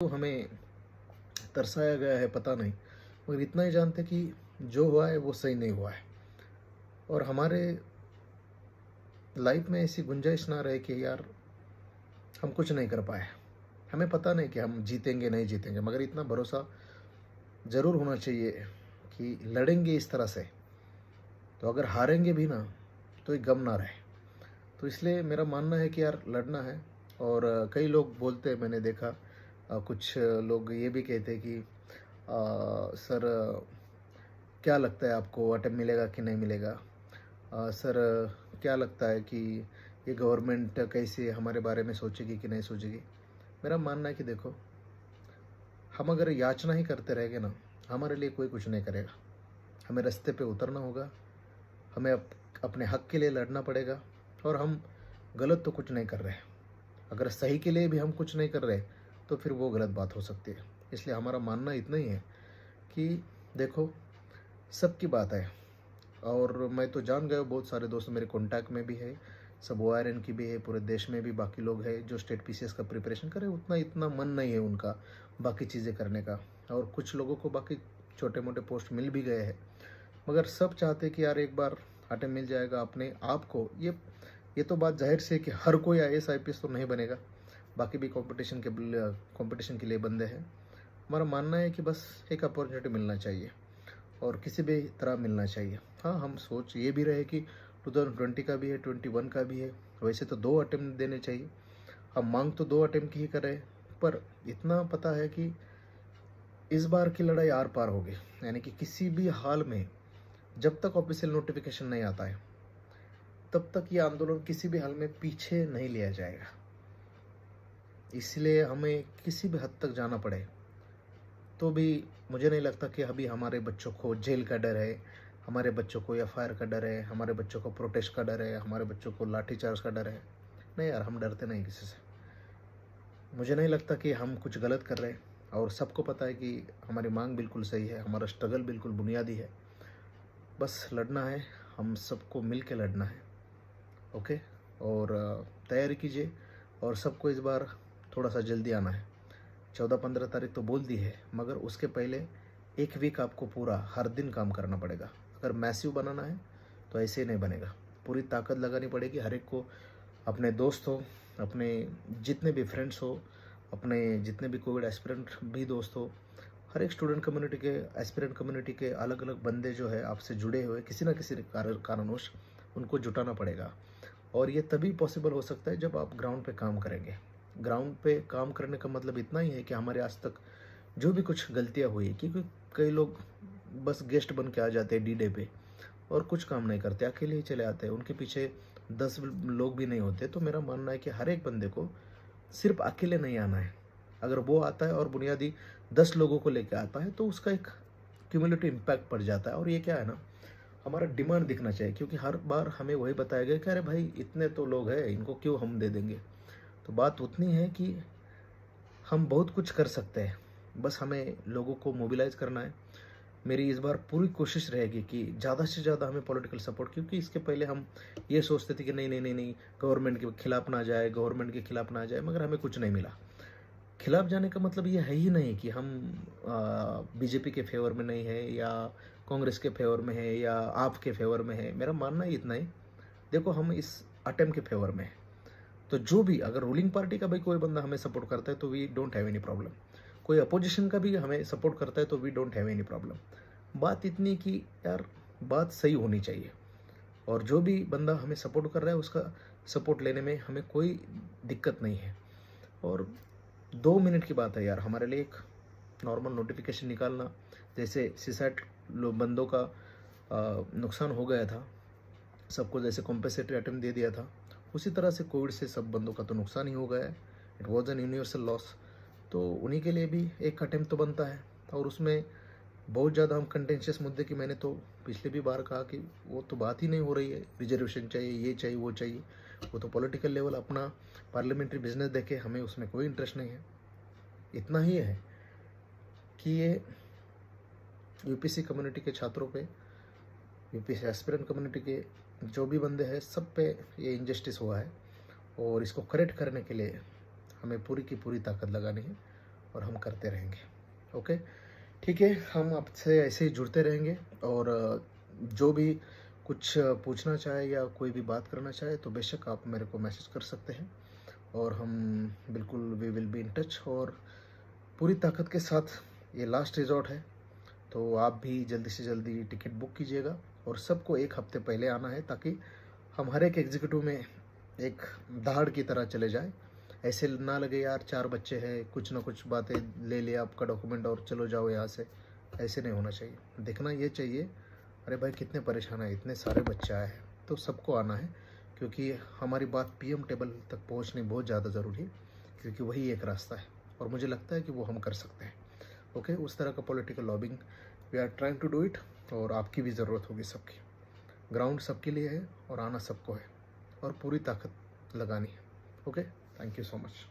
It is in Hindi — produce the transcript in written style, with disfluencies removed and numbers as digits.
तो हमें तरसाया गया है पता नहीं, मगर इतना ही जानते कि जो हुआ है वो सही नहीं हुआ है। और हमारे लाइफ में ऐसी गुंजाइश ना रहे कि यार हम कुछ नहीं कर पाए। हमें पता नहीं कि हम जीतेंगे नहीं जीतेंगे, मगर इतना भरोसा ज़रूर होना चाहिए कि लड़ेंगे इस तरह से, तो अगर हारेंगे भी ना तो एक गम ना रहे। तो इसलिए मेरा मानना है कि यार लड़ना है। और कई लोग बोलते हैं, मैंने देखा कुछ लोग ये भी कहते हैं कि सर क्या लगता है आपको अटेम्प्ट मिलेगा कि नहीं मिलेगा। सर क्या लगता है कि ये गवर्नमेंट कैसे हमारे बारे में सोचेगी कि नहीं सोचेगी। मेरा मानना है कि देखो, हम अगर याचना ही करते रहेंगे ना, हमारे लिए कोई कुछ नहीं करेगा। हमें रास्ते पे उतरना होगा, हमें अपने हक के लिए लड़ना पड़ेगा। और हम गलत तो कुछ नहीं कर रहे, अगर सही के लिए भी हम कुछ नहीं कर रहे तो फिर वो गलत बात हो सकती है। इसलिए हमारा मानना इतना ही है कि देखो, सबकी बात है। और मैं तो जान गया हूँ, बहुत सारे दोस्त मेरे कॉन्टैक्ट में भी है, सब ORN की भी है, पूरे देश में भी बाकी लोग हैं जो स्टेट PCS का प्रिपरेशन करे। उतना इतना मन नहीं है उनका बाकी चीज़ें करने का। और कुछ लोगों को बाकी छोटे मोटे पोस्ट मिल भी गए हैं, मगर सब चाहते कि यार एक बार अटेम्प्ट मिल जाएगा अपने आप को। ये तो बात जाहिर से है कि हर कोई IAS IPS तो नहीं बनेगा, बाकी भी कंपटीशन के लिए बंदे हैं। हमारा मानना है कि बस एक अपॉर्चुनिटी मिलना चाहिए और किसी भी तरह मिलना चाहिए। हाँ, हम सोच ये भी रहे कि 2020 का भी है, 21 का भी है। वैसे तो 2 अटेम्प्ट देने चाहिए, हम मांग तो 2 अटेम्प्ट की ही कर रहे हैं। पर इतना पता है कि इस बार की लड़ाई आर पार होगी। यानी कि किसी भी हाल में जब तक ऑफिशियल नोटिफिकेशन नहीं आता है, तब तक ये आंदोलन किसी भी हाल में पीछे नहीं लिया जाएगा। इसलिए हमें किसी भी हद तक जाना पड़े तो भी मुझे नहीं लगता कि अभी हमारे बच्चों को जेल का डर है, हमारे बच्चों को FIR का डर है, हमारे बच्चों को प्रोटेस्ट का डर है, हमारे बच्चों को लाठीचार्ज का डर है। नहीं यार, हम डरते नहीं किसी से। मुझे नहीं लगता कि हम कुछ गलत कर रहे हैं। और सबको पता है कि हमारी मांग बिल्कुल सही है, हमारा स्ट्रगल बिल्कुल बुनियादी है। बस लड़ना है, हम सबको मिल के लड़ना है। ओके। और तैयारी कीजिए। और सबको इस बार थोड़ा सा जल्दी आना है। 14-15 तारीख तो बोल दी है, मगर उसके पहले 1 वीक आपको पूरा हर दिन काम करना पड़ेगा। अगर मैसिव बनाना है तो ऐसे ही नहीं बनेगा, पूरी ताकत लगानी पड़ेगी। हर एक को, अपने दोस्त हो, अपने जितने भी फ्रेंड्स हो, अपने जितने भी कोविड एस्पिरेंट भी दोस्त हो, हर एक स्टूडेंट कम्युनिटी के, एस्पिरेंट कम्युनिटी के अलग अलग बंदे जो है आपसे जुड़े हुए किसी ना किसी कारणवश, उनको जुटाना पड़ेगा। और ये तभी पॉसिबल हो सकता है जब आप ग्राउंड पे काम करेंगे। ग्राउंड पे काम करने का मतलब इतना ही है कि हमारे आज तक जो भी कुछ गलतियां हुई, क्योंकि कई लोग बस गेस्ट बन के आ जाते हैं D-Day पे और कुछ काम नहीं करते, अकेले ही चले आते हैं, उनके पीछे 10 लोग भी नहीं होते। तो मेरा मानना है कि हर एक बंदे को सिर्फ अकेले नहीं आना है। अगर वो आता है और बुनियादी 10 लोगों को लेकर आता है तो उसका एक क्यूमुलेटिव इम्पैक्ट पड़ जाता है। और ये क्या है ना, हमारा डिमांड दिखना चाहिए, क्योंकि हर बार हमें वही बताया गया कि अरे भाई इतने तो लोग हैं, इनको क्यों हम दे देंगे। तो बात उतनी है कि हम बहुत कुछ कर सकते हैं, बस हमें लोगों को मोबिलाइज करना है। मेरी इस बार पूरी कोशिश रहेगी कि ज़्यादा से ज़्यादा हमें पॉलिटिकल सपोर्ट, क्योंकि इसके पहले हम ये सोचते थे कि नहीं नहीं नहीं नहीं, गवर्नमेंट के खिलाफ ना जाए, गवर्नमेंट के खिलाफ ना जाए, मगर हमें कुछ नहीं मिला। खिलाफ जाने का मतलब ये है ही नहीं कि हम BJP के फेवर में नहीं है या कांग्रेस के फेवर में है या आप के फेवर में है। मेरा मानना ही इतना ही, देखो हम इस अटेम्प्ट के फेवर में है। तो जो भी, अगर रूलिंग पार्टी का भी कोई बंदा हमें सपोर्ट करता है तो we don't have any problem, कोई अपोजिशन का भी हमें सपोर्ट करता है तो we don't have any problem. बात इतनी कि यार बात सही होनी चाहिए, और जो भी बंदा हमें सपोर्ट कर रहा है उसका सपोर्ट लेने में हमें कोई दिक्कत नहीं है। और 2 मिनट की बात है यार हमारे लिए एक नॉर्मल नोटिफिकेशन निकालना। जैसे सीसैट बंदों का नुकसान हो गया था, सबको जैसे कॉम्पेंसेटरी अटेम्प्ट दे दिया था, उसी तरह से कोविड से सब बंदों का तो नुकसान ही हो गया है। It was an universal loss. तो उन्हीं के लिए भी एक अटेम्प्ट तो बनता है। और उसमें बहुत ज़्यादा हम कंटेंशियस मुद्दे की, मैंने तो पिछले भी बार कहा कि वो तो बात ही नहीं हो रही है, रिजर्वेशन चाहिए, ये चाहिए, वो चाहिए। वो तो पॉलिटिकल लेवल अपना पार्लियामेंट्री बिजनेस देखे, हमें उसमें कोई इंटरेस्ट नहीं है। इतना ही है कि ये UPC कम्युनिटी के छात्रों पे, UPC एस्पिरेंट कम्युनिटी के जो भी बंदे हैं, सब पे ये इनजस्टिस हुआ है। और इसको करेक्ट करने के लिए हमें पूरी की पूरी ताकत लगानी है। और हम करते रहेंगे। ओके, ठीक है, हम आपसे ऐसे ही जुड़ते रहेंगे। और जो भी कुछ पूछना चाहे या कोई भी बात करना चाहे तो बेशक आप मेरे को मैसेज कर सकते हैं, और हम बिल्कुल we will be in touch. और पूरी ताकत के साथ, ये लास्ट रिजॉर्ट है, तो आप भी जल्दी से जल्दी टिकट बुक कीजिएगा। और सबको एक हफ्ते पहले आना है, ताकि हम हर एक एग्जीक्यूटिव में एक दहाड़ की तरह चले जाए। ऐसे ना लगे यार 4 बच्चे हैं, कुछ ना कुछ बातें ले लिया आपका डॉक्यूमेंट और चलो जाओ यहाँ से। ऐसे नहीं होना चाहिए। देखना ये चाहिए, अरे भाई कितने परेशान है, इतने सारे बच्चे आए हैं, तो सबको आना है। क्योंकि हमारी बात पीएम टेबल तक पहुँचनी बहुत ज़्यादा ज़रूरी है, क्योंकि वही एक रास्ता है, और मुझे लगता है कि वो हम कर सकते हैं। ओके, उस तरह का political lobbying we are trying to do it. और आपकी भी ज़रूरत होगी सबकी। ग्राउंड सबके लिए है और आना सबको है, और पूरी ताकत लगानी है। Okay, thank you so much.